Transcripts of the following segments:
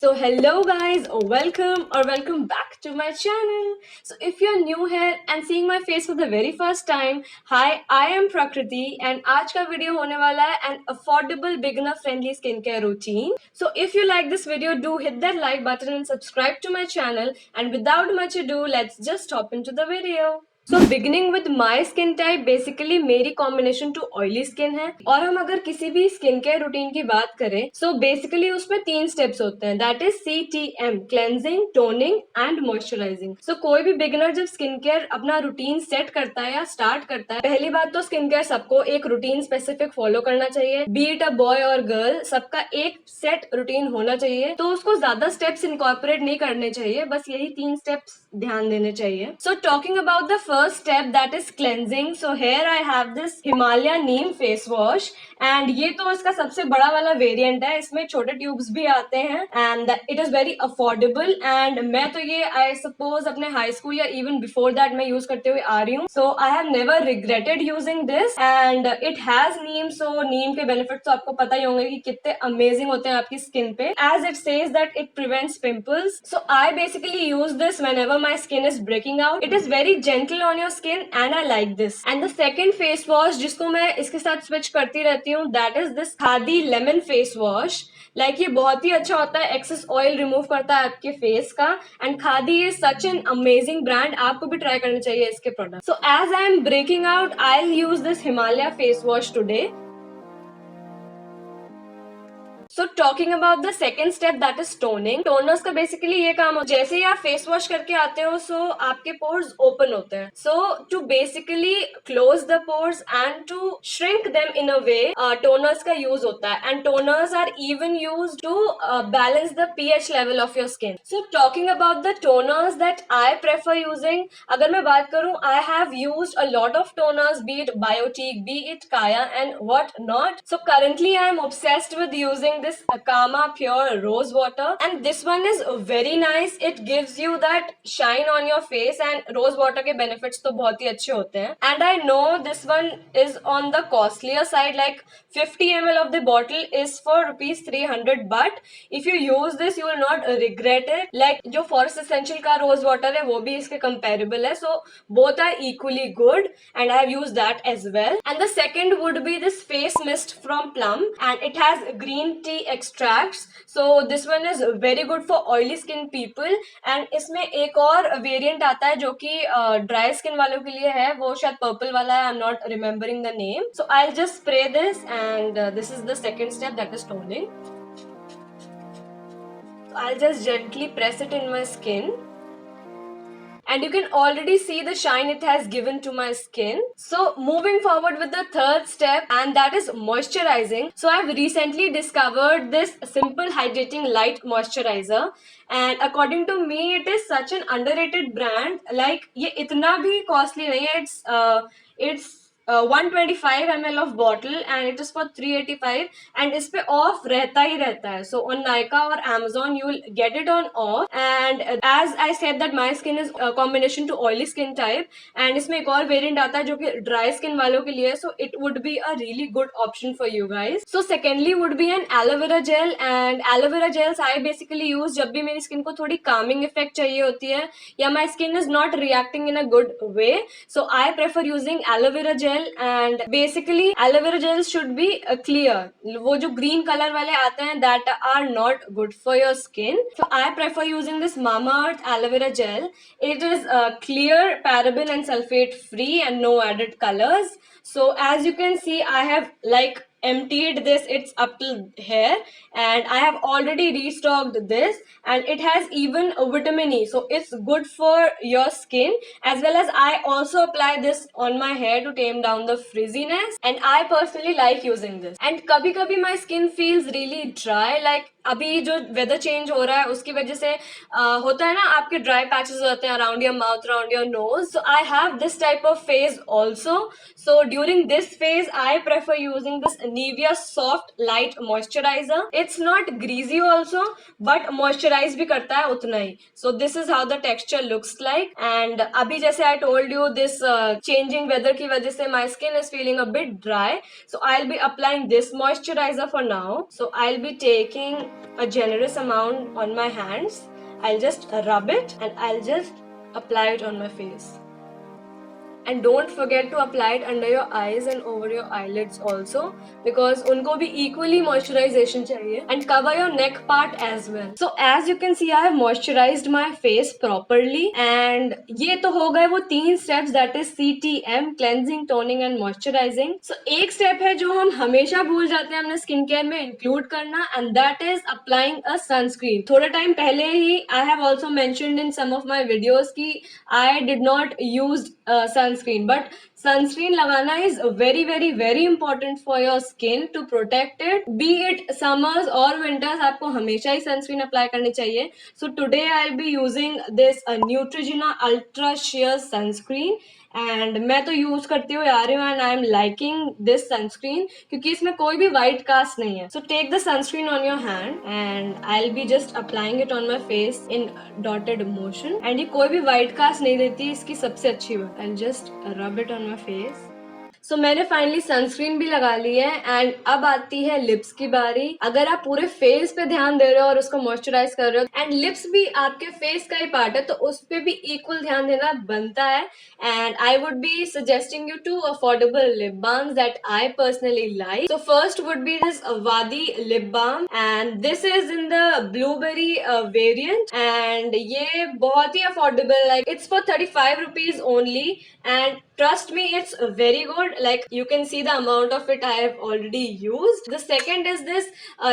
So hello guys, or welcome back to my channel. So if you're new here and seeing my face for the very first time, hi, I am Prakriti and आज का video होने वाला है an affordable beginner friendly skincare routine. So if you like this video, do hit that like button and subscribe to my channel. And without much ado, let's just hop into the video. So beginning with my skin type basically मेरी combination to oily skin है और हम अगर किसी भी skin care routine की बात करें सो बेसिकली उसमें 3 स्टेप्स होते हैं that is CTM cleansing toning and moisturising. So कोई भी बिगिनर जब स्किन केयर अपना रूटीन सेट करता है या स्टार्ट करता है, पहली बात तो स्किन केयर सबको एक रूटीन स्पेसिफिक फॉलो करना चाहिए, बी इट अ बॉय और गर्ल, सबका एक सेट रूटीन होना चाहिए. तो उसको ज्यादा स्टेप्स इनकॉर्पोरेट नहीं करने चाहिए, बस यही 3 स्टेप्स ध्यान देने चाहिए. सो talking about the first step that is cleansing. So here I have this Himalaya Neem face wash and ये तो इसका सबसे बड़ा वाला वेरिएंट है, इसमें छोटे ट्यूब्स भी आते हैं and it is very affordable and मैं तो ये आई सपोज अपने हाई स्कूल या इवन बिफोर दैट मैं यूज करते हुए आ रही हूँ. So I have never regretted using this and it has neem. So neem के बेनिफिट तो आपको पता ही होंगे कि कितने अमेजिंग होते हैं आपकी स्किन पे, as it says that it prevents pimples. So I basically use this whenever my skin is breaking out. It is very gentle on your skin and I like this. And the second face wash जिसको मैं इसके साथ switch करती रहती हूँ that is this khadi lemon face wash. Like ये बहुत ही अच्छा होता है, एक्सेस ऑयल रिमूव करता है आपके फेस का and Khadi is such an amazing brand, आपको भी ट्राई करना चाहिए इसके product. So as I am breaking out I will use this Himalaya face wash today. So talking about the second step that is toning. Toners का basically ये काम हो, जैसे ही आप फेस वॉश करके आते हो सो आपके पोर्स ओपन होते हैं. So to basically close the pores and to shrink them in a way toners का यूज होता है and toners are even use to balance the pH level of your skin. So talking about the toners that I prefer using, अगर मैं बात करूं I have used a lot of toners, be it Biotique, be it Kaya and what not. So currently I am obsessed with using this Akama Pure Rose Water and this one is very nice. It gives you that shine on your face and rose water के benefits तो बहुत ही अच्छे होते हैं. And I know this one is on the costlier side, like 50 ml of the bottle is for rupees 300, but if you use this you will not regret it. Like जो Forest Essential का rose water है वो भी इसके comparable है, so both are equally good and I have used that as well. And the second would be this face mist from Plum and it has green tea extracts. So this one is very good for oily skin people and इसमें एक और variant आता है जो कि dry skin वालों के लिए है, वो शायद पर्पल वाला है, I am not remembering the name. So I just spray this and this is the second step that is toning. I'll just gently press it in my skin and you can already see the shine it has given to my skin. So moving forward with the third step and that is moisturizing. So I've recently discovered this simple hydrating light moisturizer and according to me it is such an underrated brand. Like ये इतना भी costly नहीं है, it's 125 ml of bottle and it is for 385 and इस पे of रहता ही रहता है. So on Nykaa or Amazon you will get it on off and as I said that my skin is a combination to oily skin type and इसमें एक और variant आता है जो कि dry skin वालों के लिए, so it would be a really good option for you guys. So secondly would be an aloe vera gel and aloe vera gels I basically use जब भी मेरी skin को थोड़ी calming effect चाहिए होती है या my skin is not reacting in a good way, so I prefer using aloe vera gel. And basically aloe vera gels should be clear. वो जो green color वाले आते हैं that are not good for your skin. So I prefer using this Mamaearth aloe vera gel. It is clear, paraben and sulfate free and no added colors. So as you can see I have like emptied this, it's up to here and I have already restocked this and it has even a vitamin E, so it's good for your skin as well as I also apply this on my hair to tame down the frizziness and I personally like using this. And कभी कभी my skin feels really dry, like अभी जो weather change हो रहा है उसकी वजह से होता है ना आपके ड्राई पैचेस होते हैं around your mouth, around your nose. So I have this type of phase also. So during this phase I prefer using this Nivea soft light moisturizer. It's not greasy also but moisturize भी करता है उतना ही. So this is how the texture looks like and अभी जैसे I told you this changing weather की वजह से my skin is feeling a bit dry, so I'll be applying this moisturizer for now. So I'll be taking a generous amount on my hands. I'll just rub it and I'll just apply it on my face. And don't forget to apply it under your eyes and over your eyelids also, because उनको भी equally moisturization चाहिए. And cover your neck part as well. So as you can see, I have moisturized my face properly. And ये तो हो गए वो 3 steps, that is CTM, cleansing, toning and moisturizing. So एक step है जो हम हमेशा भूल जाते हैं अपने स्किन केयर में इंक्लूड करना, and that is applying a sunscreen. थोड़ा टाइम पहले ही I have also mentioned in some of my videos कि I did not use sunscreen, but sunscreen लगाना is very very very important for your skin to protect it, be it summers or winters. आपको हमेशा ही sunscreen apply करनी चाहिए. So today I'll be using this Neutrogena Ultra Sheer Sunscreen, and मैं तो use करती हूँ यार, and I am liking this sunscreen क्योंकि इसमें कोई भी व्हाइट कास्ट नहीं है. So take the sunscreen on your hand and I will be just applying it on my face in dotted motion. And ये कोई भी व्हाइट कास्ट नहीं देती, इसकी सबसे अच्छी बात. I just rub it on my face. So मैंने फाइनली सनस्क्रीन भी लगा ली है एंड अब आती है लिप्स की बारी. अगर आप पूरे फेस पे ध्यान दे रहे हो और उसको मॉइस्चराइज कर रहे हो, एंड लिप्स भी आपके फेस का ही पार्ट है, तो उस पे भी इक्वल ध्यान देना बनता है. And I would be suggesting you 2 affordable lip balms that I personally like. So first would be this Vaadi lip balm, and this is in the blueberry variant. And ये बहुत ही affordable, like it's for 35 rupees only. And trust me, it's very good. Like you can see the amount of it I have already used. The second is this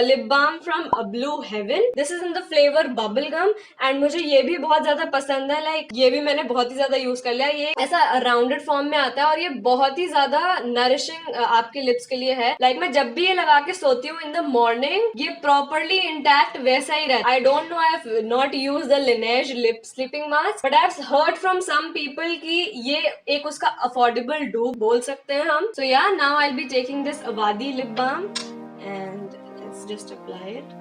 lip balm from Blue Heaven. This is in the flavor bubble gum and मुझे ये भी बहुत ज्यादा पसंद है. Like ये भी मैंने बहुत ही ज्यादा यूज कर लिया. ये ऐसा राउंडेड फॉर्म में आता है और ये बहुत ही ज्यादा नरिशिंग आपके लिप्स के लिए है. Like मैं जब भी ये लगा के सोती हूँ इन द मॉर्निंग, ये प्रॉपरली इंटैक्ट वैसा ही रहता है. I don't know, I have not used the Laneige lip sleeping mask, but I have heard from some people कि ये एक उसका अफोर्डेबल डूप बोल सकते हैं हम. So yeah now I will be taking this Vaadi lip balm and let's just apply it.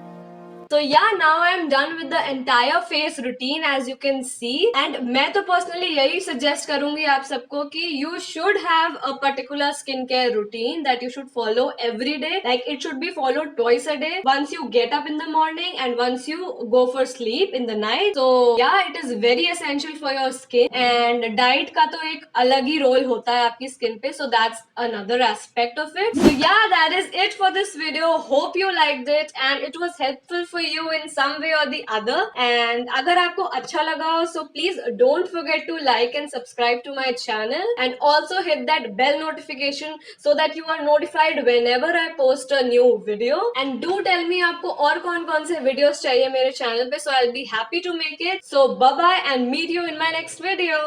So yeah, now I am done with the entire face routine as you can see. And मैं तो personally यही suggest करूँगी आप सबको कि you should have a particular skincare routine that you should follow every day. Like it should be followed twice a day. Once you get up in the morning and once you go for sleep in the night. So yeah, it is very essential for your skin. And diet का तो एक अलग ही role होता है आपकी skin पे. So that's another aspect of it. So yeah, that is it for this video. Hope you liked it and it was helpful for you in some way or the other. And अगर आपको अच्छा लगा हो, so please don't forget to like and subscribe to my channel and also hit that bell notification so that you are notified whenever I post a new video. And do tell me आपको और कौन-कौन से videos चाहिए मेरे channel पे, so I'll be happy to make it. So bye bye and meet you in my next video.